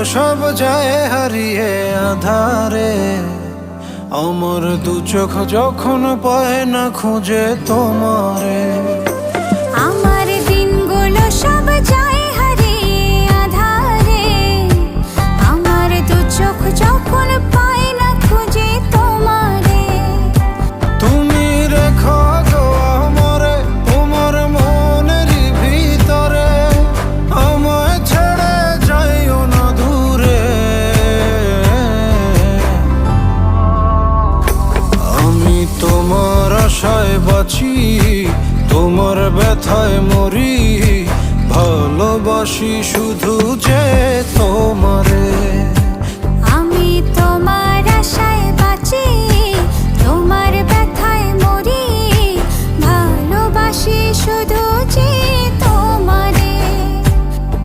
সব যায় হারিয়ে আধারে। আমার দু চোখ যখন পায় না খুঁজে তোমারে। আমার দিনগুলো সব যায় হারিয়ে আঁধারে। আমার দু চোখ যখন পায় না খুঁজে তোমারে। তুমি রেখো গো আমারে তোমার মনেরই ভিতরে, আমায় ছেড়ে যাইও না দূরে। আমি তোমার আশায় বাঁচি, তোমার ব্যথায় মরি, ভালোবাসি শুধু যে তোমার।